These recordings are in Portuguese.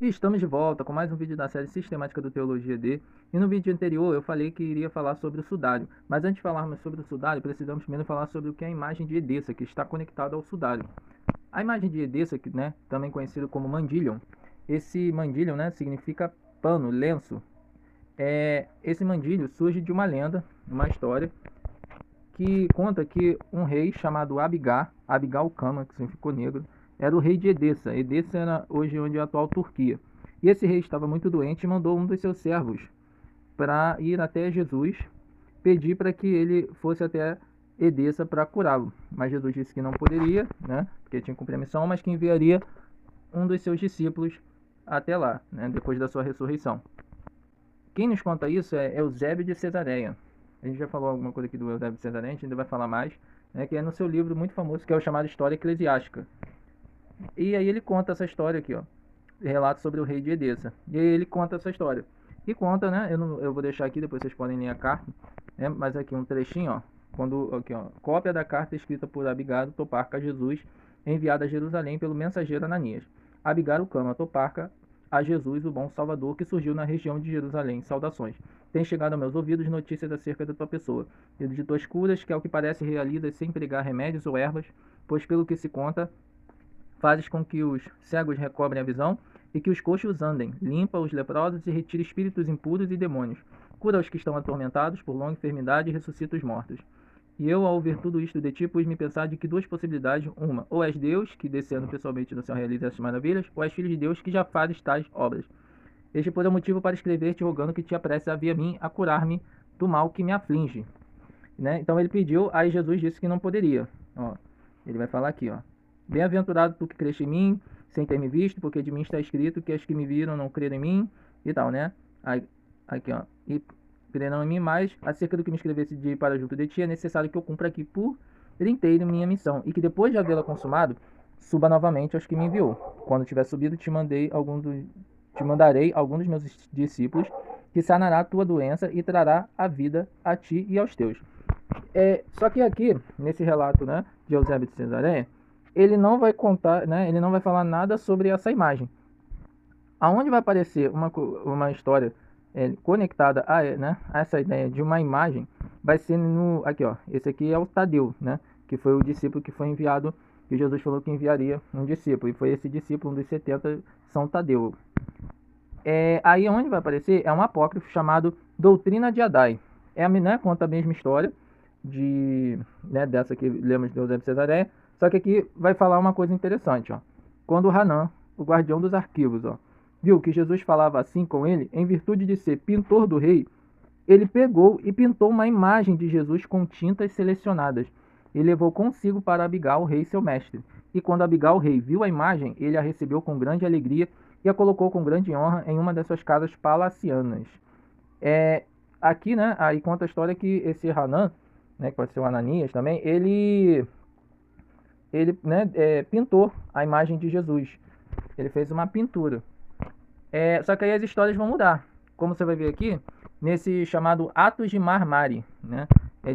E estamos de volta com mais um vídeo da série Sistemática do Teologia D. E no vídeo anterior eu falei que iria falar sobre o sudário. Mas antes de falarmos sobre o sudário, precisamos primeiro falar sobre o que é a imagem de Edessa, que está conectada ao sudário. A imagem de Edessa, também conhecido como mandilion, esse mandilion, significa pano, lenço. Esse mandilho surge de uma lenda, uma história, que conta que um rei chamado Abigal-Kama, que significou negro, era o rei de Edessa. Edessa era hoje onde é a atual Turquia. E esse rei estava muito doente e mandou um dos seus servos para ir até Jesus, pedir para que ele fosse até Edessa para curá-lo. Mas Jesus disse que não poderia, porque tinha que cumprir a missão, mas que enviaria um dos seus discípulos até lá, depois da sua ressurreição. Quem nos conta isso é Eusébio de Cesareia. A gente já falou alguma coisa aqui do Eusébio de Cesareia, a gente ainda vai falar mais, que é no seu livro muito famoso, que é o chamado História Eclesiástica. E aí ele conta essa história aqui, ó, relato sobre o rei de Edessa. E aí ele conta essa história. E conta, eu vou deixar aqui, depois vocês podem ler a carta, mas aqui um trechinho, ó, cópia da carta escrita por Abigar, toparca a Jesus, enviada a Jerusalém pelo mensageiro Ananias. Abigar, o Cama, toparca a Jesus, o bom Salvador, que surgiu na região de Jerusalém. Saudações. Tem chegado aos meus ouvidos notícias acerca da tua pessoa, e de tuas curas, que ao que parece realizas sem empregar remédios ou ervas, pois pelo que se conta, fazes com que os cegos recobrem a visão e que os coxos andem, limpa os leprosos e retira espíritos impuros e demônios, cura os que estão atormentados por longa enfermidade e ressuscita os mortos. E eu, ao ouvir tudo isto de ti, pus-me pensar de que duas possibilidades: uma, ou és Deus, que descendo pessoalmente no céu realiza essas maravilhas, ou és filho de Deus, que já fazes tais obras. Este, pois, é o motivo para escrever-te, rogando que te apresses a vir a mim, a curar-me do mal que me aflige. Então ele pediu, aí Jesus disse que não poderia. Ó, ele vai falar aqui, ó. Bem-aventurado tu que creste em mim, sem ter me visto, porque de mim está escrito que as que me viram não creram em mim, e tal, Aí, aqui, ó. E crerão em mim, mas acerca do que me escrevesse de ir para junto de ti, é necessário que eu cumpra aqui por inteiro minha missão, e que depois de havê-la consumado, suba novamente aos que me enviou. Quando tiver subido, te mandarei algum dos meus discípulos, que sanará a tua doença e trará a vida a ti e aos teus. Só que aqui, nesse relato, de Eusébio de Cesareia, ele não vai contar, ele não vai falar nada sobre essa imagem. Aonde vai aparecer uma história conectada a essa ideia de uma imagem, vai ser no... Aqui, ó, esse aqui é o Tadeu, que foi o discípulo que foi enviado, que Jesus falou que enviaria um discípulo, e foi esse discípulo, um dos 70, São Tadeu. Aí onde vai aparecer é um apócrifo chamado Doutrina de Adai. Conta a mesma história dessa que lemos de Eusébio de Cesareia, só que aqui vai falar uma coisa interessante, ó. Quando Hanan, o guardião dos arquivos, ó, viu que Jesus falava assim com ele, em virtude de ser pintor do rei, ele pegou e pintou uma imagem de Jesus com tintas selecionadas e levou consigo para Abigal, o rei, seu mestre. E quando Abigal, o rei, viu a imagem, ele a recebeu com grande alegria e a colocou com grande honra em uma das suas casas palacianas. Aqui, aí conta a história que esse Hanan, que pode ser o Ananias também, ele pintou a imagem de Jesus. Ele fez uma pintura. Só que aí as histórias vão mudar. Como você vai ver aqui, nesse chamado Atos de Marmari,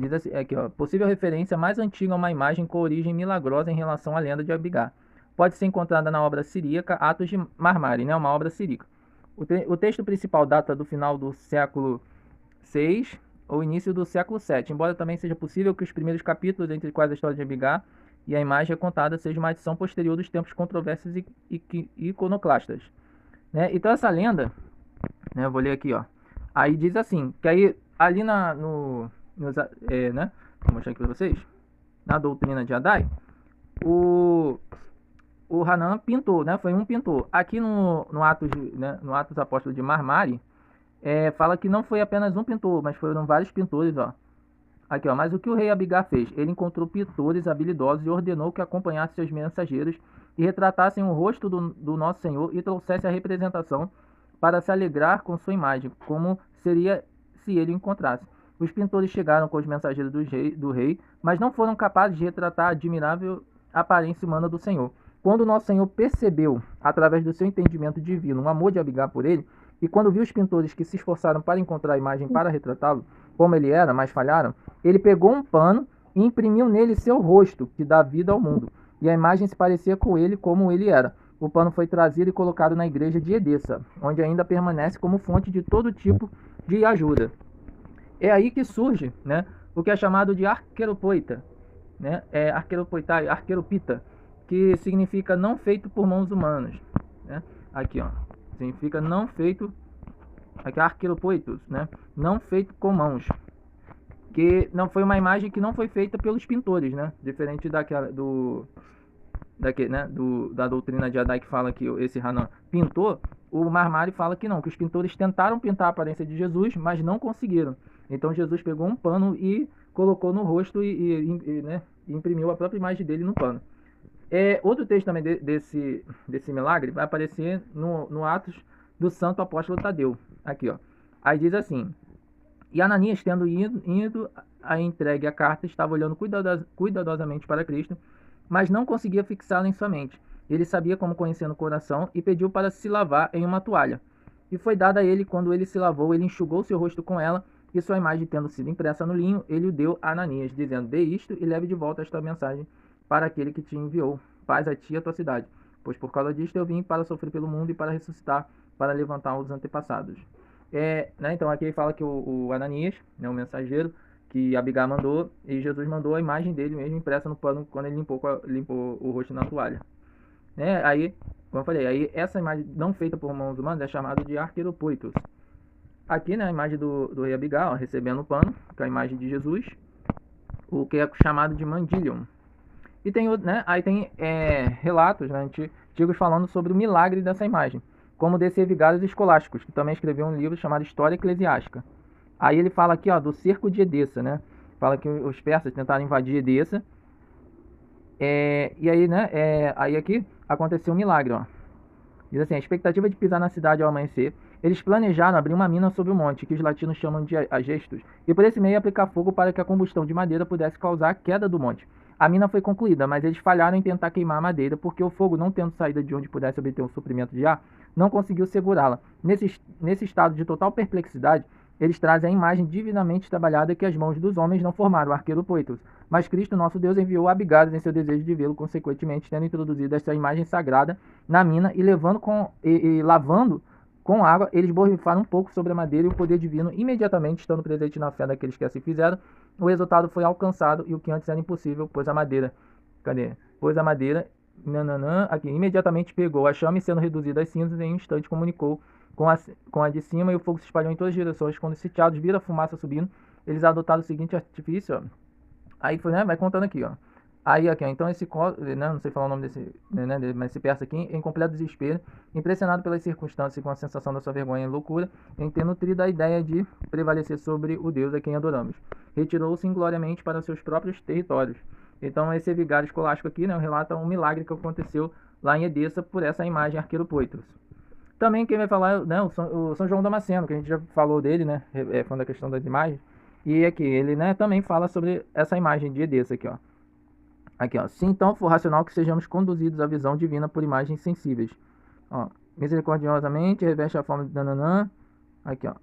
diz assim, aqui, ó, possível referência mais antiga a uma imagem com origem milagrosa em relação à lenda de Abigar. Pode ser encontrada na obra siríaca Atos de Marmari, uma obra siríaca. O texto principal data do final do século VI ou início do século VII, embora também seja possível que os primeiros capítulos, entre quais a história de Abigar e a imagem é contada, seja uma adição posterior dos tempos controversos e iconoclastas. Então essa lenda, eu vou ler aqui, ó. Aí diz assim, que aí ali vou mostrar aqui para vocês, na doutrina de Adai, o Hanan pintou, foi um pintor. Aqui no Atos Apóstolos de Marmari, fala que não foi apenas um pintor, mas foram vários pintores, ó. Aqui, ó, mas o que o rei Abigar fez? Ele encontrou pintores habilidosos e ordenou que acompanhassem seus mensageiros e retratassem o rosto do nosso Senhor e trouxessem a representação para se alegrar com sua imagem, como seria se ele o encontrasse. Os pintores chegaram com os mensageiros do rei, mas não foram capazes de retratar a admirável aparência humana do Senhor. Quando o nosso Senhor percebeu, através do seu entendimento divino, o amor de Abigar por ele, e quando viu os pintores que se esforçaram para encontrar a imagem para retratá-lo, como ele era, mas falharam, ele pegou um pano e imprimiu nele seu rosto, que dá vida ao mundo. E a imagem se parecia com ele como ele era. o pano foi trazido e colocado na igreja de Edessa, onde ainda permanece como fonte de todo tipo de ajuda. É aí que surge, né, o que é chamado de arqueropoita, né, arqueropoitai, arqueropita, que significa não feito por mãos humanas, né? Aqui, ó, significa não feito, aqui arqueropoitos, né, não feito com mãos, que não foi uma imagem que não foi feita pelos pintores, né, diferente daquela da doutrina de Adai, que fala que esse Hanan pintou. O Marmari fala que não, que os pintores tentaram pintar a aparência de Jesus, mas não conseguiram. Então Jesus pegou um pano e colocou no rosto né, imprimiu a própria imagem dele no pano. Outro texto também desse milagre vai aparecer no Atos do Santo Apóstolo Tadeu. Aqui, ó. Aí diz assim: e Ananias, tendo ido a entregue a carta, estava olhando cuidadosamente para Cristo, mas não conseguia fixá-la em sua mente. Ele sabia como conhecer no coração e pediu para se lavar em uma toalha. E foi dada a ele. Quando ele se lavou, ele enxugou seu rosto com ela, e sua imagem tendo sido impressa no linho, ele o deu a Ananias, dizendo: dê isto e leve de volta esta mensagem para aquele que te enviou. Paz a ti e a tua cidade. Pois por causa disto eu vim para sofrer pelo mundo e para ressuscitar, para levantar os antepassados. Né, então aqui ele fala que o Ananias, né, o mensageiro, que Abigail mandou, e Jesus mandou a imagem dele mesmo impressa no pano quando ele limpou o rosto na toalha. Né? Aí, como eu falei, aí essa imagem não feita por mãos humanas é chamada de arqueropoitos. Aqui, né, a imagem do rei Abigail, ó, recebendo o pano, que é a imagem de Jesus, o que é chamado de mandilion. E tem, né, aí tem relatos, né, antigos falando sobre o milagre dessa imagem, como desse Evigários Escolásticos, que também escreveu um livro chamado História Eclesiástica. Aí ele fala aqui, ó, do cerco de Edessa, né? Fala que os persas tentaram invadir Edessa. E aí, né? Aí aqui aconteceu um milagre, ó. Diz assim: a expectativa de pisar na cidade ao amanhecer, eles planejaram abrir uma mina sobre o monte, que os latinos chamam de agestos, e por esse meio aplicar fogo para que a combustão de madeira pudesse causar a queda do monte. A mina foi concluída, mas eles falharam em tentar queimar a madeira, porque o fogo, não tendo saída de onde pudesse obter um suprimento de ar, não conseguiu segurá-la. Nesse estado de total perplexidade, eles trazem a imagem divinamente trabalhada que as mãos dos homens não formaram, o arqueropoitos. Mas Cristo, nosso Deus, enviou Abigail em seu desejo de vê-lo, consequentemente tendo introduzido esta imagem sagrada na mina e lavando com água, eles borrifaram um pouco sobre a madeira, e o poder divino, imediatamente estando presente na fé daqueles que assim fizeram, o resultado foi alcançado, e o que antes era impossível, pois a madeira, aqui, imediatamente pegou a chama, e sendo reduzida às cinzas, em um instante comunicou com a de cima, e o fogo se espalhou em todas as direções. Quando os sitiados viram a fumaça subindo, eles adotaram o seguinte artifício, ó. Aí foi, né, vai contando aqui, ó. Aí aqui, ó, então esse, né, não sei falar o nome desse, né, mas esse persa aqui, em completo desespero, impressionado pelas circunstâncias e com a sensação da sua vergonha e loucura, em ter nutrido a ideia de prevalecer sobre o Deus a quem adoramos, retirou-se ingloriamente para seus próprios territórios. Então esse vigário escolástico aqui, né, relata um milagre que aconteceu lá em Edessa por essa imagem arqueropoitos. Também quem vai falar, né, o São João Damasceno, que a gente já falou dele, né, falando da questão das imagens. E aqui ele, né, também fala sobre essa imagem de Edessa aqui, ó. Aqui, ó. Se então for racional que sejamos conduzidos à visão divina por imagens sensíveis. Ó, misericordiosamente reveste a forma de nananã. Aqui, ó.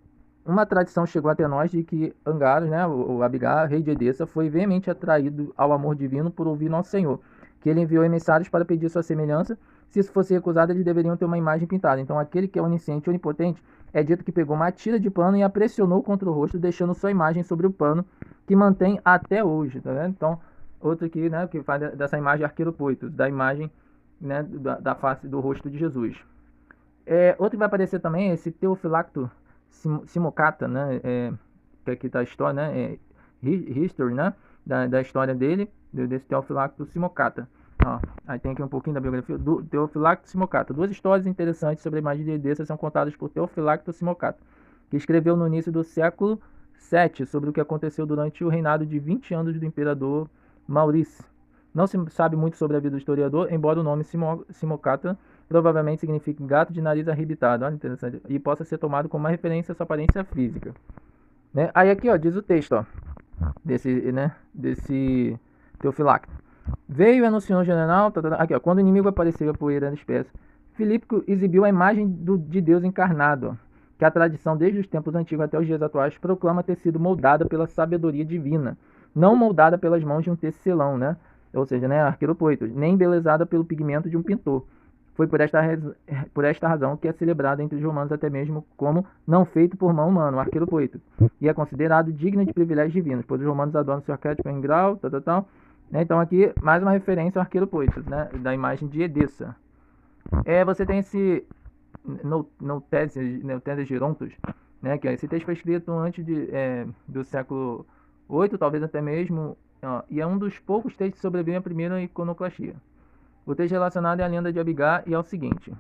Uma tradição chegou até nós de que Angaros, né, o Abigar, rei de Edessa, foi veemente atraído ao amor divino por ouvir nosso Senhor, que ele enviou emissários para pedir sua semelhança. Se isso fosse recusado, eles deveriam ter uma imagem pintada. Então aquele que é onisciente e onipotente é dito que pegou uma tira de pano e a pressionou contra o rosto, deixando sua imagem sobre o pano, que mantém até hoje, tá vendo? Então, outro aqui, né, que faz dessa imagem arqueropoitos, da imagem, né, da face do rosto de Jesus. Outro que vai aparecer também é esse Teofilacto Simocata, né, que aqui está a história, né, history, né, da história dele, desse Teofilacto Simocata. Ó, aí tem aqui um pouquinho da biografia do Teofilacto Simocata. Duas histórias interessantes sobre a imagem de Edessa são contadas por Teofilacto Simocata, que escreveu no início do século VII sobre o que aconteceu durante o reinado de 20 anos do imperador Maurice. Não se sabe muito sobre a vida do historiador, embora o nome Simocata provavelmente signifique gato de nariz arrebitado, olha, interessante, e possa ser tomado como uma referência à sua aparência física. Né? Aí aqui, ó, diz o texto, ó, desse Teofilacto. Veio e anunciou o general, aqui, ó, quando o inimigo apareceu a poeira da espécie, Filipe exibiu a imagem de Deus encarnado, ó, que a tradição desde os tempos antigos até os dias atuais proclama ter sido moldada pela sabedoria divina, não moldada pelas mãos de um tecelão, né? Ou seja, né, arqueropoitos, nem embelezada pelo pigmento de um pintor. Foi por esta razão que é celebrado entre os romanos até mesmo como não feito por mão humana, o arqueiro poeto, e é considerado digno de privilégios divinos, pois os romanos adoram seu arquétipo em grau, tal, tal, tal. Né? Então aqui mais uma referência ao arqueiro poeto, né? Da imagem de Edessa. Você tem esse Noutese Gerontos, né? Que esse texto foi escrito antes do século 8, talvez até mesmo, e é um dos poucos textos que sobrevivem à primeira iconoclastia. O texto relacionado é a lenda de Abigá e é o seguinte.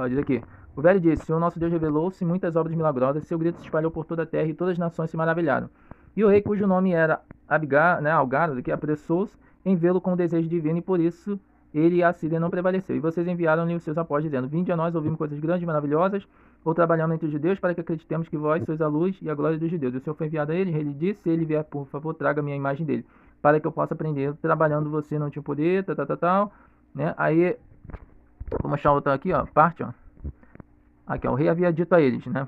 Diz aqui. O velho disse: o nosso Deus revelou-se muitas obras milagrosas, seu grito se espalhou por toda a terra e todas as nações se maravilharam. E o rei, cujo nome era Abigá, né, Algaro, que apressou-se em vê-lo com desejo divino, e por isso ele e a Síria não prevaleceu. E vocês enviaram-lhe os seus apóstolos, dizendo: vinde a nós, ouvimos coisas grandes e maravilhosas, ou trabalhamos entre os judeus, para que acreditemos que vós sois a luz e a glória dos judeus. E o Senhor foi enviado a ele, ele disse: se ele vier, por favor, traga a minha imagem dele, para que eu possa aprender. Trabalhando você não tinha poder, tal. Né? Aí, vou mostrar outra aqui, parte, Aqui, o rei havia dito a eles, né?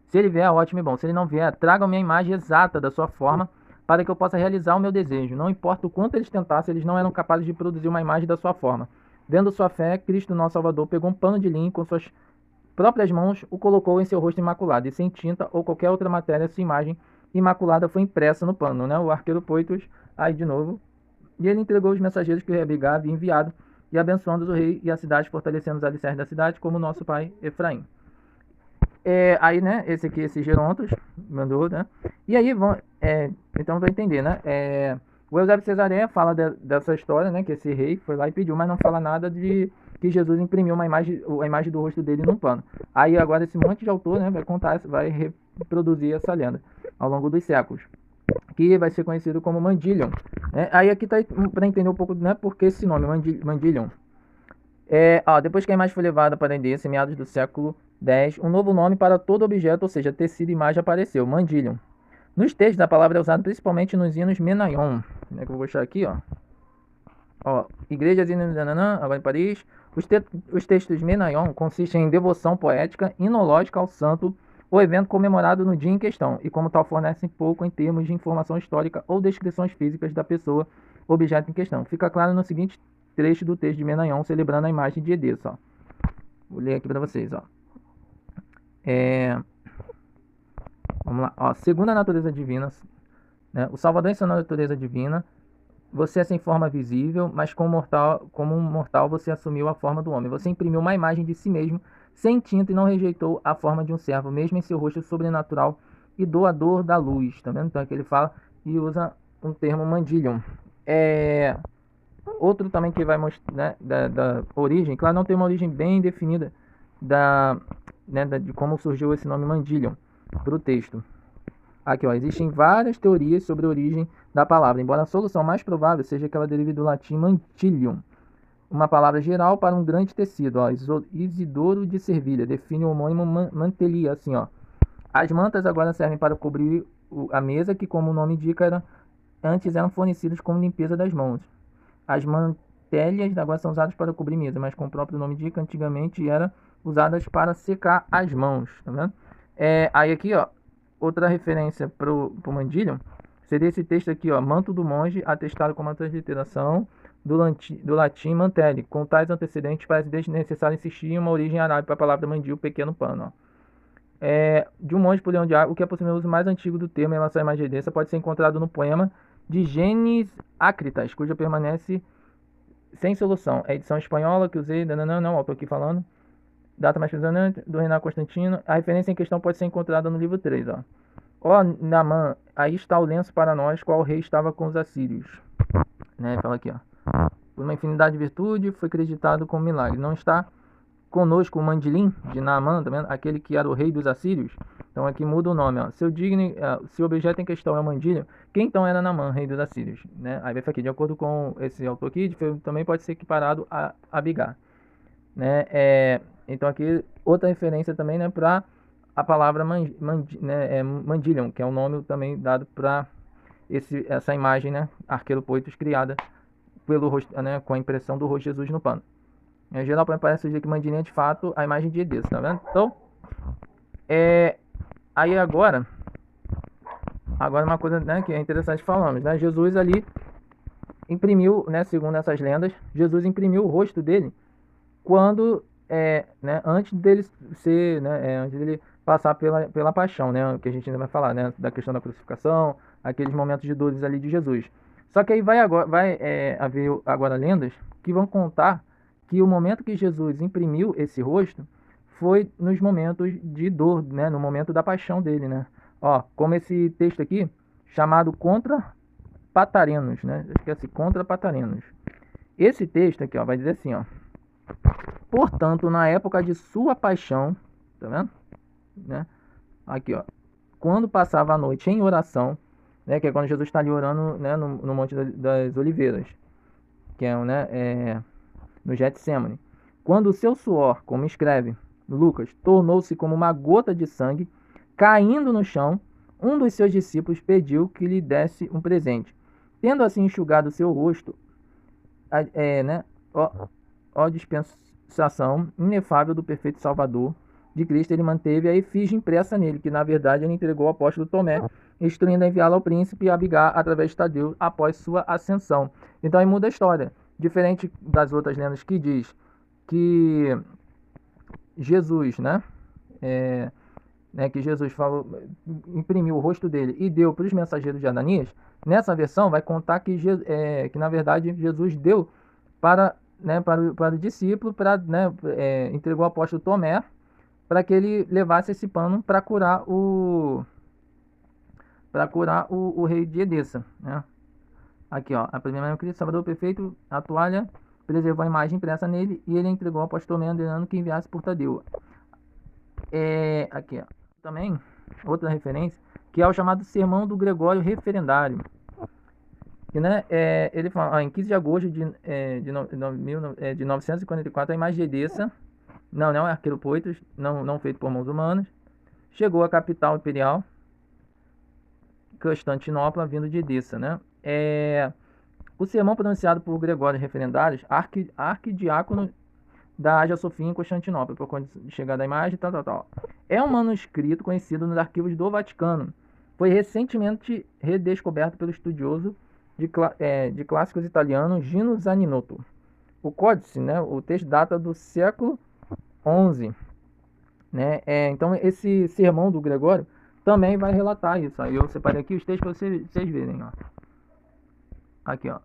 Se ele vier, ótimo e bom. Se ele não vier, tragam minha imagem exata da sua forma, para que eu possa realizar o meu desejo. Não importa o quanto eles tentassem, eles não eram capazes de produzir uma imagem da sua forma. Vendo sua fé, Cristo, nosso Salvador, pegou um pano de linho com suas próprias mãos, o colocou em seu rosto imaculado, e sem tinta ou qualquer outra matéria, sua imagem imaculada foi impressa no pano, né? O arqueiro Poitos, aí de novo. E ele entregou os mensageiros que o rei Abigá havia enviado, e abençoando o rei e a cidade, fortalecendo os alicerces da cidade, como nosso pai Efraim. Aí, né, esse Gerontos mandou, né? E aí, então vai entender, né? O Eusébio de Cesareia fala dessa história, né? Que esse rei foi lá e pediu, mas não fala nada de que Jesus imprimiu a imagem do rosto dele num pano. Aí agora esse monte de autor, né, vai contar, vai reproduzir essa lenda ao longo dos séculos, que vai ser conhecido como Mandillion. Né? Aí aqui tá para entender um pouco, né, por que esse nome, Mandillion. Depois que a imagem foi levada para Edessa, em meados do século X, um novo nome para todo objeto, ou seja, tecido e imagem, apareceu, Mandillion. Nos textos, a palavra é usada principalmente nos hinos Menaion, né, que eu vou deixar aqui, igrejas agora em Paris. Os textos Menaion consistem em devoção poética, hinológica ao santo ou evento comemorado no dia em questão, e como tal fornecem pouco em termos de informação histórica ou descrições físicas da pessoa, objeto em questão. Fica claro no seguinte trecho do texto de Menaion, celebrando a imagem de Edessa. Vou ler aqui para vocês. Vamos lá. Segundo a natureza divina, né, o Salvador em sua natureza divina, você é sem forma visível, mas como um mortal você assumiu a forma do homem. Você imprimiu uma imagem de si mesmo, sem tinta, e não rejeitou a forma de um servo, mesmo em seu rosto sobrenatural e doador da luz. Tá vendo? Então aqui ele fala e usa um termo Mandillion. Outro também que vai mostrar, né, da origem, claro, não tem uma origem bem definida de como surgiu esse nome Mandillion para o texto. Aqui, existem várias teorias sobre a origem da palavra, embora a solução mais provável seja que ela derive do latim mantilium, uma palavra geral para um grande tecido. Isidoro de Servilha define o homônimo mantelia, assim, As mantas agora servem para cobrir a mesa, que, como o nome indica, antes eram fornecidas como limpeza das mãos. As mantelhas agora são usadas para cobrir mesa, mas, como o próprio nome indica, antigamente eram usadas para secar as mãos, tá vendo? Aí aqui, outra referência para o Mandillion seria esse texto aqui, manto do monge, atestado como a transliteração do latim mantelli. Com tais antecedentes, parece desnecessário insistir em uma origem árabe para a palavra mandil, pequeno pano. De um monge por leão de água, o que é possível o uso mais antigo do termo em relação à imagem dessa pode ser encontrado no poema de Genes Acritas, cuja permanece sem solução. É a edição espanhola que usei, não, autor aqui falando. Data mais impressionante do reinado Constantino. A referência em questão pode ser encontrada no livro 3. Naamã, aí está o lenço para nós, qual o rei estava com os assírios. Né? Fala aqui, por uma infinidade de virtude, foi acreditado como milagre. Não está conosco o Mandilim de Naamã, tá vendo? Aquele que era o rei dos assírios. Então aqui muda o nome. Se o objeto em questão é o Mandillion, quem então era Naamã, rei dos assírios? Né? Aí vai ficar aqui, de acordo com esse autor aqui, também pode ser equiparado a Abigá. Né? Então aqui outra referência também, né, para a palavra Mandillion, que é um nome também dado para essa imagem, né, arqueiro poetos, criada pelo rosto, né, com a impressão do rosto de Jesus no pano. Em geral, parece que Mandillion é de fato a imagem de Edessa, tá vendo? Então, aí agora uma coisa, né, que é interessante falamos, né? Jesus ali imprimiu, né, segundo essas lendas, Jesus imprimiu o rosto dele quando, né, antes dele ser, né, antes dele passar pela paixão, né, que a gente ainda vai falar, né, da questão da crucificação, aqueles momentos de dores ali de Jesus. Só que aí vai haver agora lendas que vão contar que o momento que Jesus imprimiu esse rosto foi nos momentos de dor, né, no momento da paixão dele, né. Ó, como esse texto aqui, chamado Contra Patarenos, né, esquece, Contra Patarenos. Esse texto aqui, ó, vai dizer assim, ó: portanto, na época de sua paixão, tá vendo? Né? Aqui, ó. Quando passava a noite em oração, né, que é quando Jesus está ali orando, né, no Monte das Oliveiras, que é, né, no Getsemane. Quando o seu suor, como escreve Lucas, tornou-se como uma gota de sangue, caindo no chão, um dos seus discípulos pediu que lhe desse um presente. Tendo assim enxugado seu rosto, né, ó dispensação inefável do perfeito Salvador de Cristo, ele manteve a efígie impressa nele, que na verdade ele entregou ao apóstolo Tomé, instruindo a enviá-la ao príncipe Abigar através de Tadeu após sua ascensão. Então aí muda a história. Diferente das outras lendas que diz que Jesus, que Jesus falou, imprimiu o rosto dele e deu para os mensageiros de Ananias, nessa versão vai contar que na verdade Jesus deu para, né, para o discípulo, entregou ao apóstolo Tomé, para que ele levasse esse pano para curar o rei de Edessa, né? Aqui, ó, a primeira Cristo, Salvador perfeito, a toalha preservou a imagem impressa nele e ele entregou ao apóstolo Tomé, ordenando que enviasse por Tadeu. Aqui, ó, também outra referência, que é o chamado Sermão do Gregório Referendário, que, né, ele fala, em 15 de agosto de 944, a imagem de Edessa, não é arqueiro poetas, não feito por mãos humanas, chegou à capital imperial, Constantinopla, vindo de Edessa, né? O sermão pronunciado por Gregório Referendários, arquidiácono da Hagia Sofia em Constantinopla, por conta de chegar da imagem, tal. É um manuscrito conhecido nos arquivos do Vaticano. Foi recentemente redescoberto pelo estudioso de clássicos italiano Gino Zaninotto. O códice, né, o texto data do século XI, né? Então esse sermão do Gregório também vai relatar isso. Aí eu separei aqui os textos para vocês verem, ó. Aqui, ó.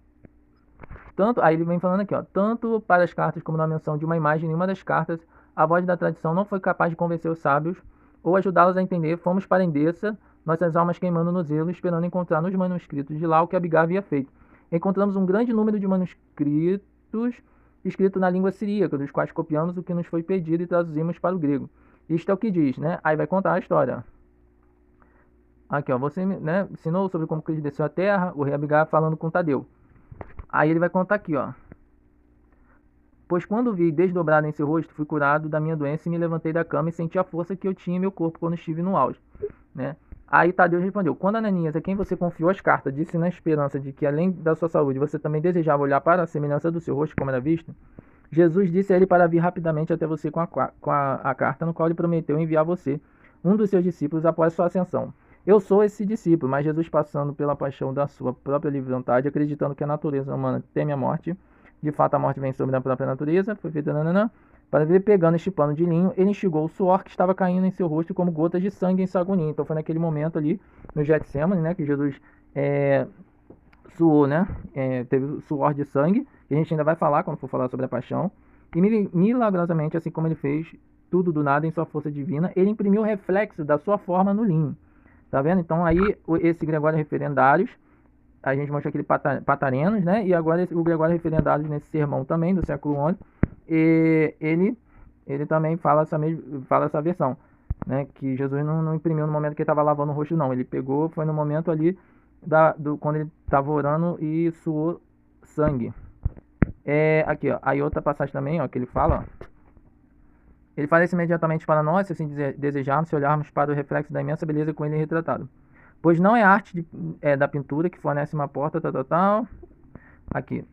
Aí ele vem falando aqui, ó: tanto para as cartas como na menção de uma imagem em uma das cartas, a voz da tradição não foi capaz de convencer os sábios ou ajudá-los a entender. Fomos para Endessa, nossas almas queimando no zelo, esperando encontrar nos manuscritos de lá o que Abigar havia feito. Encontramos um grande número de manuscritos escritos na língua siríaca, dos quais copiamos o que nos foi pedido e traduzimos para o grego. Isto é o que diz, né? Aí vai contar a história. Aqui, ó, você, né, ensinou sobre como Cristo desceu à terra, o rei Abigar falando com Tadeu. Aí ele vai contar aqui, ó: pois quando vi desdobrado em seu rosto, fui curado da minha doença e me levantei da cama e senti a força que eu tinha em meu corpo quando estive no auge, né? Aí Tadeu respondeu: quando Ananias, a quem você confiou as cartas, disse na esperança de que além da sua saúde você também desejava olhar para a semelhança do seu rosto como era visto, Jesus disse a ele para vir rapidamente até você com a carta no qual ele prometeu enviar você, um dos seus discípulos, após sua ascensão. Eu sou esse discípulo, mas Jesus, passando pela paixão da sua própria livre vontade, acreditando que a natureza humana teme a morte, de fato a morte vem sobre a própria natureza, foi feita para ver, pegando este pano de linho, ele enxugou o suor que estava caindo em seu rosto como gotas de sangue em sua agonia. Então foi naquele momento ali, no Getsemane, né, que Jesus suou, né, teve suor de sangue, que a gente ainda vai falar quando for falar sobre a paixão, e milagrosamente, assim como ele fez tudo do nada em sua força divina, ele imprimiu o reflexo da sua forma no linho. Tá vendo? Então aí esse Gregório Referendários, a gente mostra aquele Patarenos, né? E agora o Gregório Referendários nesse sermão também do século XI, e ele também fala essa versão, né? Que Jesus não imprimiu no momento que ele estava lavando o rosto, não. Ele pegou, foi no momento ali quando ele estava orando e suou sangue. Aqui, ó. Aí outra passagem também, ó, que ele fala, ó: ele faz isso imediatamente para nós, se assim desejarmos, se olharmos para o reflexo da imensa beleza com ele retratado. Pois não é a arte da pintura que fornece uma porta, tal. Aqui.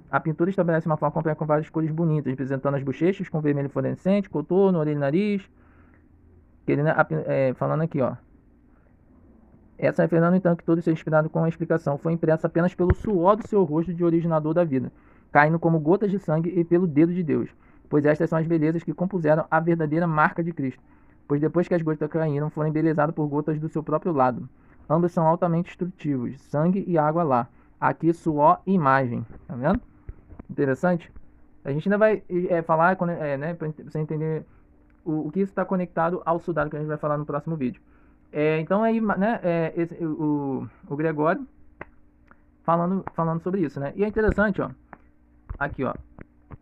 A pintura estabelece uma forma completa com várias cores bonitas, representando as bochechas com vermelho fluorescente, contorno, orelha e nariz. Falando aqui, ó: essa referendo, então, que todo ser inspirado com a explicação foi impressa apenas pelo suor do seu rosto de originador da vida, caindo como gotas de sangue e pelo dedo de Deus. pois estas são as belezas que compuseram a verdadeira marca de Cristo. Pois depois que as gotas caíram, foram embelezadas por gotas do seu próprio lado. Ambos são altamente instrutivos, sangue e água lá. Aqui suor e imagem. Tá vendo? Interessante? A gente ainda vai falar, né, para você entender o que isso está conectado ao sudário, que a gente vai falar no próximo vídeo. Então aí, né, o Gregório falando sobre isso, né? E é interessante, ó. Aqui, ó.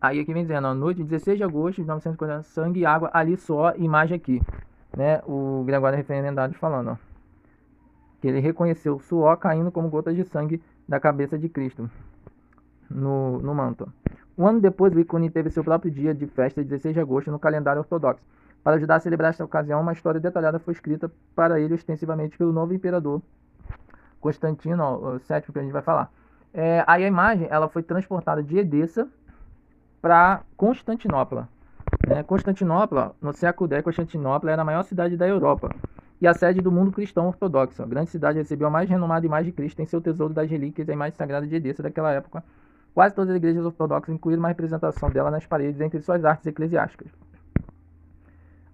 Aí aqui vem dizendo, ó, noite de 16 de agosto de 1940, sangue e água, ali só, imagem aqui, né? O Gregório Referendado falando, ó, que ele reconheceu o suor caindo como gotas de sangue da cabeça de Cristo no manto. Um ano depois, o ícone teve seu próprio dia de festa, 16 de agosto, no calendário ortodoxo. Para ajudar a celebrar esta ocasião, uma história detalhada foi escrita para ele ostensivamente pelo novo imperador Constantino, ó, o sétimo que a gente vai falar. Aí a imagem ela foi transportada de Edessa para Constantinopla. Constantinopla, no século X, Constantinopla era a maior cidade da Europa e a sede do mundo cristão ortodoxo. A grande cidade recebeu a mais renomada imagem de Cristo em seu tesouro das relíquias e a imagem sagrada de Edessa daquela época. Quase todas as igrejas ortodoxas incluíram uma representação dela nas paredes entre suas artes eclesiásticas.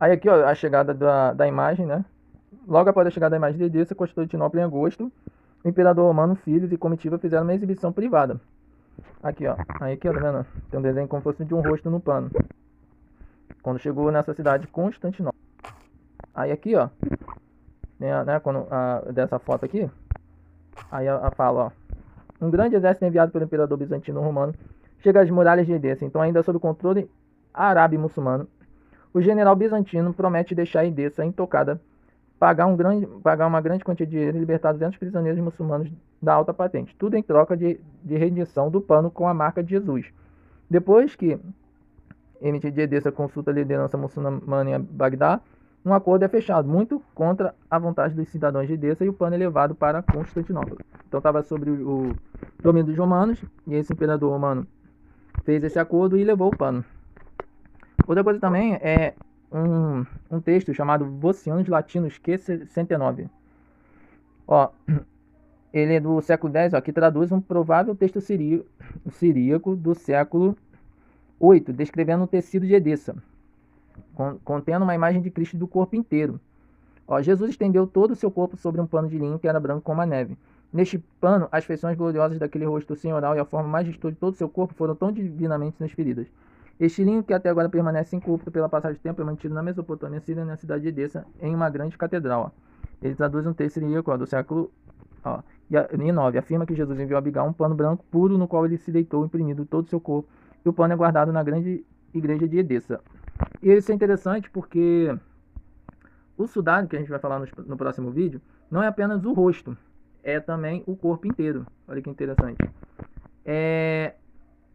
Aí aqui, ó, a chegada da imagem, né? Logo após a chegada da imagem de Edessa, Constantinopla em agosto, o imperador romano, filhos e comitiva fizeram uma exibição privada. Aqui, ó. Aí aqui, ó, tá vendo? Tem um desenho como se fosse de um rosto no pano. Quando chegou nessa cidade, Constantinopla. Aí aqui, ó, né, dessa foto aqui, aí a fala, ó. Um grande exército enviado pelo imperador bizantino romano chega às muralhas de Edessa. Então, ainda sob o controle árabe muçulmano, o general bizantino promete deixar Edessa intocada, pagar uma grande quantia de dinheiro e libertar 200 prisioneiros muçulmanos da alta patente. Tudo em troca de rendição do pano com a marca de Jesus. Depois que emitir de Edessa consulta a liderança muçulmana em Bagdá, um acordo é fechado, muito contra a vontade dos cidadãos de Edessa, e o pano é levado para Constantinopla. Então estava sobre o domínio dos romanos, e esse imperador romano fez esse acordo e levou o pano. Outra coisa também é um texto chamado Vossianos Latinos Q69. Ó, ele é do século X, ó, que traduz um provável texto siríaco do século VIII, descrevendo um tecido de Edessa, contendo uma imagem de Cristo do corpo inteiro. Ó, Jesus estendeu todo o seu corpo sobre um pano de linho que era branco como a neve. Neste pano, as feições gloriosas daquele rosto senhoral e a forma majestosa de todo o seu corpo foram tão divinamente transferidas. Este linho, que até agora permanece incorrupto pela passagem de tempo, é mantido na Mesopotâmia, Síria e na cidade de Edessa, em uma grande catedral. Ó. Ele traduz um texto siríaco do século IX. Afirma que Jesus enviou a Abigail um pano branco puro, no qual ele se deitou, imprimindo todo o seu corpo, e o pano é guardado na grande igreja de Edessa. E isso é interessante porque o sudário, que a gente vai falar no próximo vídeo, não é apenas o rosto, é também o corpo inteiro. Olha que interessante.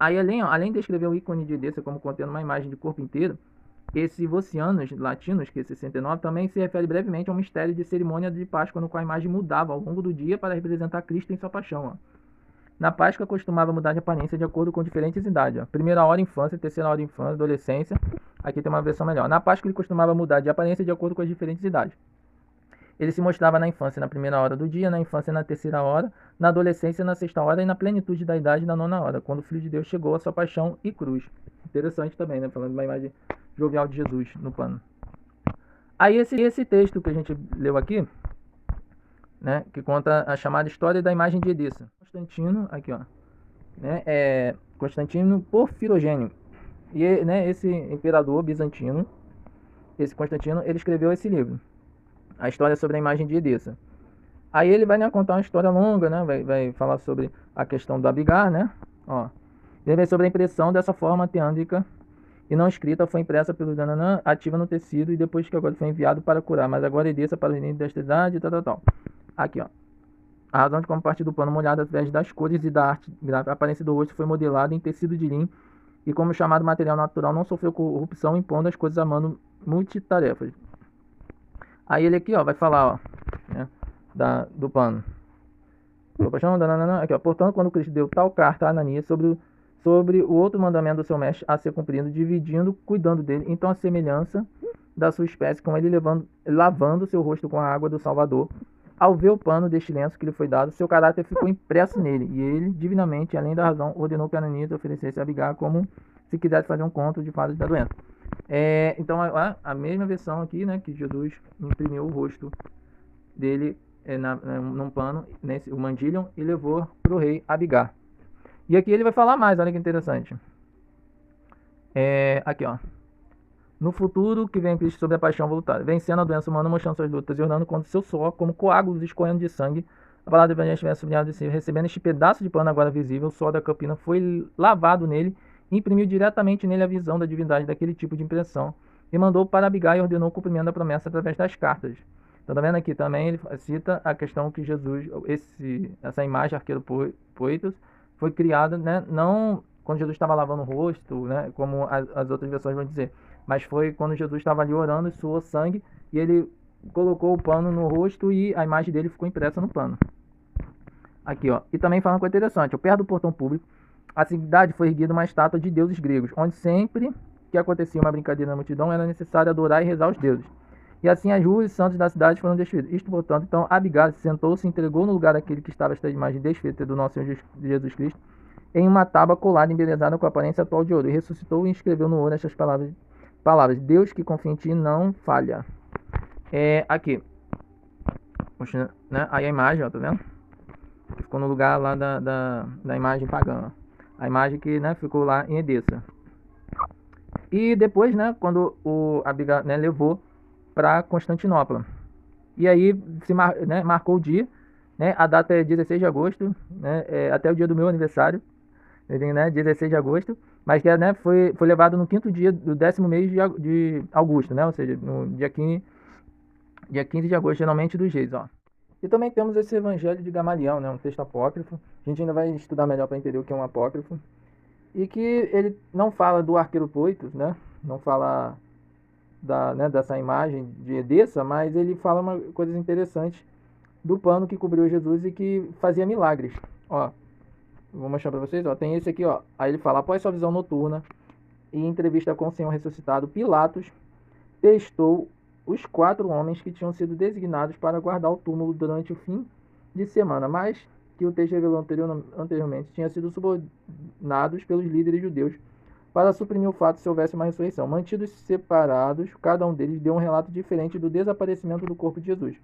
Aí, além de descrever o ícone de Edessa como contendo uma imagem de corpo inteiro, esse Vossianos Latinos, que é 69, também se refere brevemente a um mistério de cerimônia de Páscoa, no qual a imagem mudava ao longo do dia para representar Cristo em sua paixão. Ó. Na Páscoa, costumava mudar de aparência de acordo com diferentes idades. Ó. Primeira hora, infância, terceira hora, infância, adolescência. Aqui tem uma versão melhor. Na Páscoa, ele costumava mudar de aparência de acordo com as diferentes idades. Ele se mostrava na infância na primeira hora do dia, na infância na terceira hora, na adolescência na sexta hora e na plenitude da idade na nona hora, quando o Filho de Deus chegou à sua paixão e cruz. Interessante também, né? Falando de uma imagem jovial de Jesus no pano. Aí esse texto que a gente leu aqui, né, que conta a chamada história da imagem de Edessa. Constantino, aqui ó, né, Constantino Porfirogênio. E né, esse imperador bizantino, esse Constantino, ele escreveu esse livro. A história sobre a imagem de Edessa. Aí ele vai, né, contar uma história longa, né? Vai falar sobre a questão do Abigar, né? Ó. Ele vai sobre a impressão dessa forma teândrica e não escrita foi impressa pelo Dananã, ativa no tecido, e depois que agora foi enviado para curar, mas agora Edessa para o início desta idade, tal. Aqui, ó. A razão de como parte do pano molhado através das cores e da arte gráfica, a aparência do rosto foi modelada em tecido de linho, e como o chamado material natural não sofreu corrupção, impondo as coisas a mano multitarefas. Aí ele aqui, ó, vai falar, ó, né, do pano. Aqui, ó, portanto, quando Cristo deu tal carta a Ananias sobre o outro mandamento do seu mestre a ser cumprido, dividindo, cuidando dele, então a semelhança da sua espécie, com ele lavando seu rosto com a água do Salvador, ao ver o pano deste lenço que lhe foi dado, seu caráter ficou impresso nele, e ele, divinamente, além da razão, ordenou que Ananias oferecesse a Abigar como se quisesse fazer um conto de fadas da doença. Então a mesma versão aqui, né, que Jesus imprimiu o rosto dele num pano, o mandílion, e levou para o rei Abigar. E aqui ele vai falar mais, olha que interessante. Aqui, ó. No futuro que vem Cristo sobre a paixão voluntária, vencendo a doença humana, mostrando suas lutas e orando contra o seu suor, como coágulos escorrendo de sangue, a palavra do evangelho estivesse sublinhada de si, recebendo este pedaço de pano agora visível, o suor da campina foi lavado nele, e imprimiu diretamente nele a visão da divindade daquele tipo de impressão, e mandou para Abigar e ordenou o cumprimento da promessa através das cartas. Então, tá vendo aqui também, ele cita a questão que Jesus, essa imagem arqueiropoitos, foi criada, né, não quando Jesus estava lavando o rosto, né, como as outras versões vão dizer, mas foi quando Jesus estava ali orando e suou sangue, e ele colocou o pano no rosto e a imagem dele ficou impressa no pano. Aqui, ó. E também fala uma coisa interessante, ó, perto do portão público, a cidade foi erguida uma estátua de deuses gregos, onde sempre que acontecia uma brincadeira na multidão, era necessário adorar e rezar aos deuses. E assim as ruas e santos da cidade foram desfeitas. Isto, portanto, então Abigar sentou-se e entregou no lugar daquele que estava esta imagem desfeita do nosso Senhor Jesus Cristo, em uma tábua colada e embelezada com a aparência atual de ouro, e ressuscitou e inscreveu no ouro estas palavras: Deus que confia em ti não falha. Aqui, né? Aí a imagem, ó, tá vendo? Ficou no lugar lá da imagem pagã. A imagem que, né, ficou lá em Edessa. E depois, né, quando o Abigar, né, levou para Constantinopla. E aí né, marcou o dia, né, a data é 16 de agosto, né, até o dia do meu aniversário, né, 16 de agosto, mas que, né, foi levado no 5º dia do 10º mês de agosto, né, ou seja, no dia 15 de agosto, geralmente dos reis, ó. E também temos esse Evangelho de Gamaliel, né, um texto apócrifo. A gente ainda vai estudar melhor para entender o que é um apócrifo. E que ele não fala do arqueiropoitos, né, não fala dessa imagem de Edessa, mas ele fala uma coisa interessante do pano que cobriu Jesus e que fazia milagres. Ó, vou mostrar para vocês, ó, tem esse aqui, ó. Aí ele fala: após sua visão noturna e entrevista com o Senhor ressuscitado, Pilatos testou os 4 homens que tinham sido designados para guardar o túmulo durante o fim de semana, mas que o texto revelou anteriormente tinha sido subornados pelos líderes judeus para suprimir o fato se houvesse uma ressurreição. Mantidos separados, cada um deles deu um relato diferente do desaparecimento do corpo de Jesus.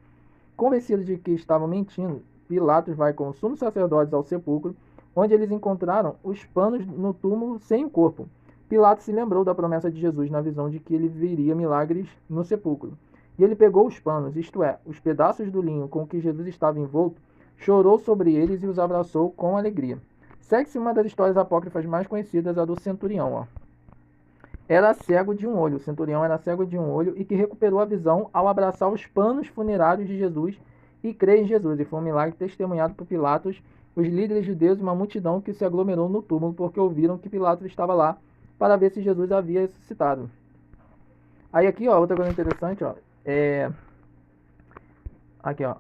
Convencido de que estavam mentindo, Pilatos vai com os sumos sacerdotes ao sepulcro, onde eles encontraram os panos no túmulo sem o corpo. Pilatos se lembrou da promessa de Jesus na visão de que ele veria milagres no sepulcro. E ele pegou os panos, isto é, os pedaços do linho com que Jesus estava envolto, chorou sobre eles e os abraçou com alegria. Segue-se uma das histórias apócrifas mais conhecidas, a do centurião. Ó. Era cego de um olho, o centurião era cego de um olho e que recuperou a visão ao abraçar os panos funerários de Jesus e crer em Jesus. E foi um milagre testemunhado por Pilatos, os líderes judeus e uma multidão que se aglomerou no túmulo porque ouviram que Pilatos estava lá para ver se Jesus havia ressuscitado. Aí aqui, ó, outra coisa interessante, ó, aqui, ó,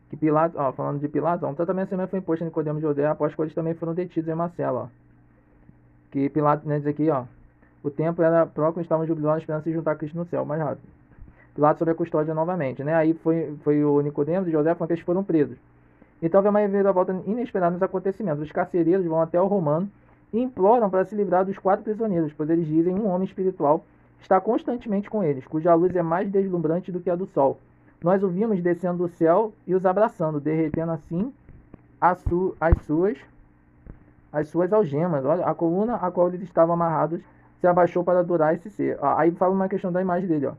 que Pilatos, ó, falando de Pilatos, ó, um tratamento semelhante foi imposto a Nicodemo de Judéia, após que eles também foram detidos em Marcelo, ó. Que Pilatos, né, diz aqui, ó, o tempo era próximo, estavam jubilando, esperando se juntar a Cristo no céu, mais rápido. Pilatos sob a custódia novamente, né, aí foi o Nicodemo de José, quando eles foram presos. Então vem uma reviravolta inesperada nos acontecimentos. Os carcereiros vão até o romano e imploram para se livrar dos 4 prisioneiros, pois eles dizem um homem espiritual está constantemente com eles, cuja luz é mais deslumbrante do que a do sol. Nós o vimos descendo do céu e os abraçando, derretendo assim as suas algemas. Olha, a coluna a qual eles estavam amarrados se abaixou para adorar esse ser. Ó, aí fala uma questão da imagem dele. Ó.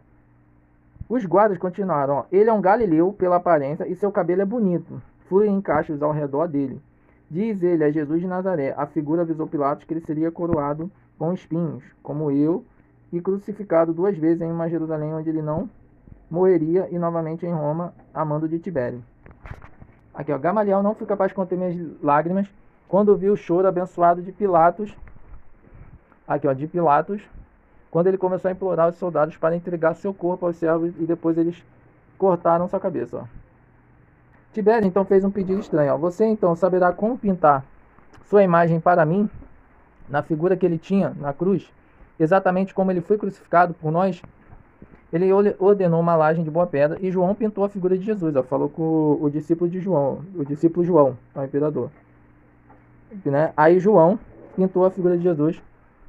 Os guardas continuaram. Ó, ele é um galileu pela aparência e seu cabelo é bonito. Fluem em cachos ao redor dele. Diz ele, é Jesus de Nazaré. A figura avisou Pilatos que ele seria coroado com espinhos, como eu, e crucificado 2 vezes em uma Jerusalém onde ele não morreria, e novamente em Roma, a mando de Tibério. Aqui, ó, Gamaliel não foi capaz de conter minhas lágrimas quando viu o choro abençoado de Pilatos. Aqui, ó, de Pilatos, quando ele começou a implorar os soldados para entregar seu corpo aos servos e depois eles cortaram sua cabeça. Ó. Tibério então fez um pedido estranho. Ó. Você então saberá como pintar sua imagem para mim, na figura que ele tinha na cruz, exatamente como ele foi crucificado por nós. Ele ordenou uma laje de boa pedra e João pintou a figura de Jesus. Ó, falou com o discípulo de João, o discípulo João, o imperador. Né? Aí João pintou a figura de Jesus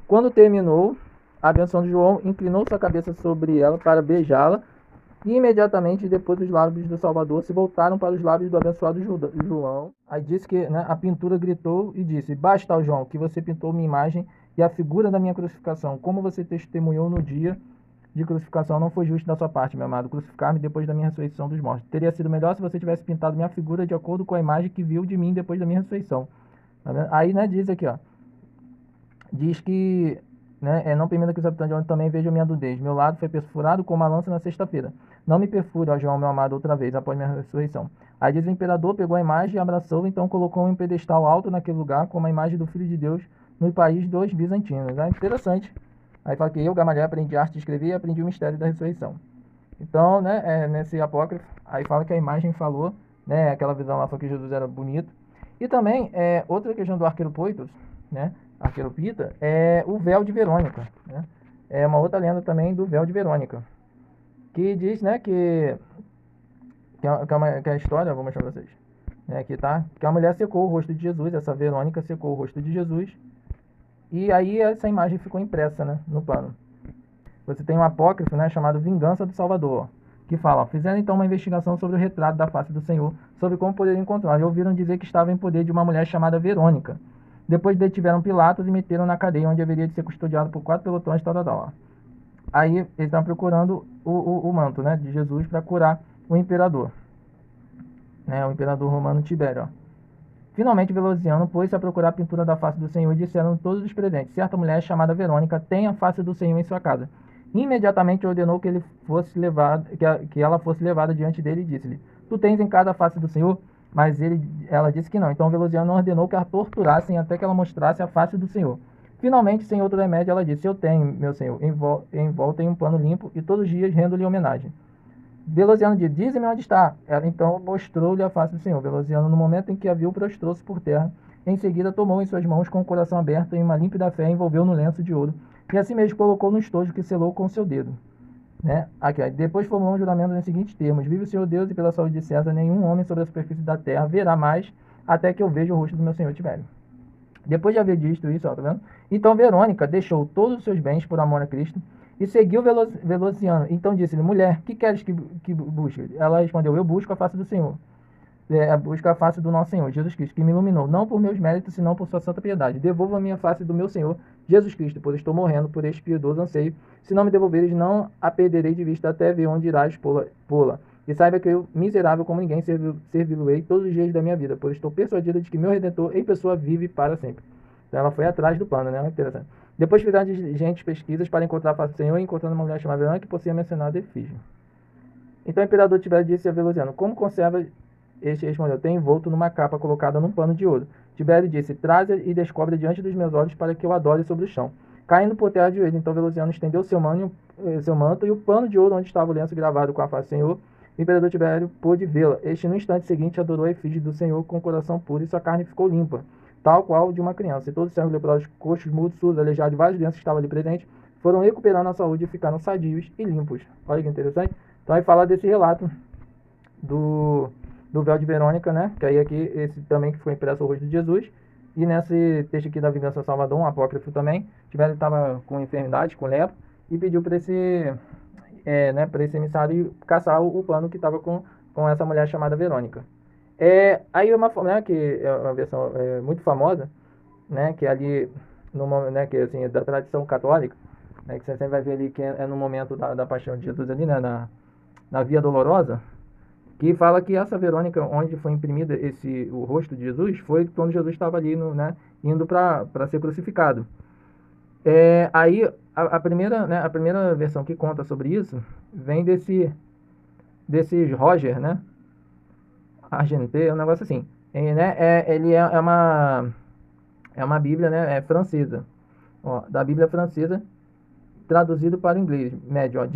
Quando terminou a benção de João, inclinou sua cabeça sobre ela para beijá-la, e imediatamente depois os lábios do Salvador se voltaram para os lábios do abençoado João. Aí disse que, né, a pintura gritou e disse: basta, ó João, que você pintou minha imagem e a figura da minha crucificação. Como você testemunhou no dia de crucificação, não foi justo da sua parte, meu amado, crucificar-me depois da minha ressurreição dos mortos. Teria sido melhor se você tivesse pintado minha figura de acordo com a imagem que viu de mim depois da minha ressurreição. Aí, né, diz aqui, ó, diz que, né, não permita que os habitantes de onde também vejam minha nudez. Meu lado foi perfurado com uma lança na sexta-feira. Não me perfure, ó João, meu amado, outra vez, após minha ressurreição. Aí diz: o imperador pegou a imagem e abraçou, então colocou um pedestal alto naquele lugar, como a imagem do Filho de Deus no país dos bizantinos. É interessante. Aí fala que eu, Gamaliel, aprendi arte de escrever e aprendi o mistério da ressurreição. Então, né, nesse apócrifo, aí fala que a imagem falou, né, aquela visão lá foi que Jesus era bonito. E também, outra questão do arqueiropoitos, né, arqueiropita, é o véu de Verônica, né? É uma outra lenda também do véu de Verônica, que diz, né, que é a história, vou mostrar pra vocês, né, aqui tá, que a mulher secou o rosto de Jesus, essa Verônica secou o rosto de Jesus, e aí essa imagem ficou impressa, né, no pano. Você tem um apócrifo, né, chamado Vingança do Salvador, que fala: fizeram então uma investigação sobre o retrato da face do Senhor, sobre como poder encontrá-lo, e ouviram dizer que estava em poder de uma mulher chamada Verônica. Depois detiveram Pilatos e meteram na cadeia, onde haveria de ser custodiado por 4 pelotões, tal. Aí eles estavam procurando o manto, né, de Jesus para curar o imperador, né, o imperador romano Tibério. Finalmente Velociano pôs-se a procurar a pintura da face do Senhor, e disseram todos os presentes: certa mulher chamada Verônica tem a face do Senhor em sua casa. Imediatamente ordenou que ele fosse levado, que ela fosse levada diante dele, e disse-lhe: tu tens em casa a face do Senhor? Mas ela disse que não. Então Velociano ordenou que a torturassem até que ela mostrasse a face do Senhor. Finalmente, sem outro remédio, ela disse: eu tenho, meu Senhor, envolta em um pano limpo, e todos os dias rendo-lhe homenagem. Velociano disse: dize-me onde está. Ela então mostrou-lhe a face do Senhor. Velociano, no momento em que a viu, prostrou-se por terra. Em seguida, tomou em suas mãos, com o coração aberto, em uma límpida fé, envolveu no lenço de ouro, e assim mesmo colocou no estojo, que selou com seu dedo. Né? Aqui, ó. Depois formulou um juramento nos seguintes termos: vive o Senhor Deus, e pela saúde de César, nenhum homem sobre a superfície da terra verá mais, até que eu veja o rosto do meu Senhor Tibério. Depois de haver dito isso, ó, tá vendo? Então Verônica deixou todos os seus bens por amor a Cristo e seguiu Velociano. Então disse-lhe: mulher, que queres que busque? Ela respondeu: eu busco a face do Senhor. Busco a face do nosso Senhor, Jesus Cristo, que me iluminou, não por meus méritos, senão por sua santa piedade. Devolva a minha face do meu Senhor, Jesus Cristo, pois estou morrendo por este piedoso anseio. Se não me devolveres, não a perderei de vista até ver onde irás pô-la. E saiba que eu, miserável como ninguém, servi-lo-ei todos os dias da minha vida, pois estou persuadida de que meu Redentor em pessoa vive para sempre. Então ela foi atrás do pano, né? Interessante. Depois fizeram diligentes pesquisas para encontrar a face do Senhor, e encontrando uma mulher chamada Verônica, que possuía mencionado efígie. Então o imperador Tibério disse a Velociano: como conserva? Este respondeu: tem envolto numa capa colocada num pano de ouro. Tibério disse: traze e descobre diante dos meus olhos, para que eu adore sobre o chão. Caindo por terra de joelhos, então Velociano estendeu seu manto e o pano de ouro onde estava o lenço gravado com a face do Senhor. O imperador Tibério pôde vê-la. Este, no instante seguinte, adorou a efígie do Senhor com o coração puro, e sua carne ficou limpa, tal qual de uma criança. E todos os servos leprosos, coxos, mudos, surdos, aleijados e várias doenças que estavam ali presentes foram recuperando a saúde e ficaram sadios e limpos. Olha que interessante. Então aí fala desse relato do véu de Verônica, né? Que aí aqui, esse também que foi impresso o rosto de Jesus. E nesse texto aqui da Vingança do Salvador, um apócrifo também, Tibério estava com enfermidade, com lepra, e pediu para esse, né, para esse emissário caçar o pano que estava com essa mulher chamada Verônica. Aí uma, né, que é uma versão muito famosa, né, que é ali, né, que assim, da tradição católica, né, que você sempre vai ver ali que é no momento da paixão de Jesus ali, né, na Via Dolorosa, que fala que essa Verônica, onde foi imprimida o rosto de Jesus, foi quando Jesus estava ali, né, indo para ser crucificado. Aí a primeira versão que conta sobre isso vem desse Roger, né, Argenté, um negócio assim. Ele é uma Bíblia, né, francesa, ó, da Bíblia francesa, traduzido para o inglês médio, ó,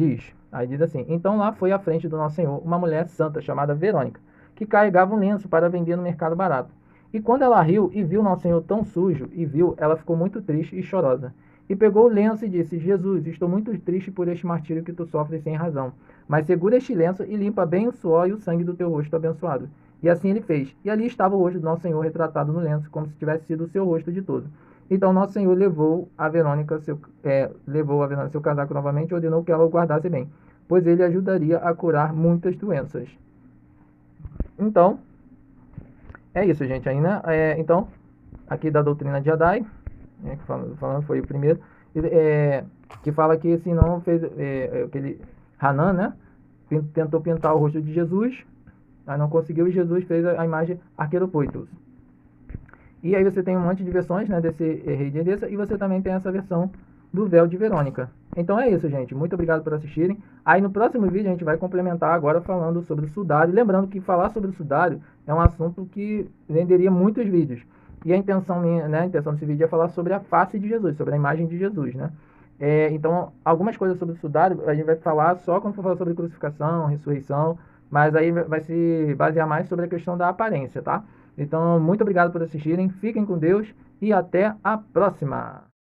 aí diz assim: então lá foi à frente do Nosso Senhor uma mulher santa chamada Verônica, que carregava um lenço para vender no mercado barato. E quando ela riu e viu Nosso Senhor tão sujo, ela ficou muito triste e chorosa. E pegou o lenço e disse: Jesus, estou muito triste por este martírio que tu sofres sem razão. Mas segura este lenço e limpa bem o suor e o sangue do teu rosto abençoado. E assim ele fez. E ali estava o rosto do Nosso Senhor retratado no lenço, como se tivesse sido o seu rosto de todo. Então Nosso Senhor levou a Verônica seu casaco novamente e ordenou que ela o guardasse bem, pois ele ajudaria a curar muitas doenças. Então, é isso, gente. Aí, né? Então, aqui da doutrina de Shaddai, falando foi o primeiro, que fala que se não fez aquele Hanan, né? Tentou pintar o rosto de Jesus, mas não conseguiu, e Jesus fez a imagem Arqueropoitos. E aí você tem um monte de versões, né, desse rei de Edessa, e você também tem essa versão do véu de Verônica. Então é isso, gente. Muito obrigado por assistirem. Aí no próximo vídeo a gente vai complementar agora falando sobre o sudário. Lembrando que falar sobre o sudário é um assunto que renderia muitos vídeos. E a intenção minha, né, a intenção desse vídeo é falar sobre a face de Jesus, sobre a imagem de Jesus, né? Então, algumas coisas sobre o sudário a gente vai falar só quando for falar sobre crucificação, ressurreição, mas aí vai se basear mais sobre a questão da aparência, tá? Então, muito obrigado por assistirem, fiquem com Deus e até a próxima!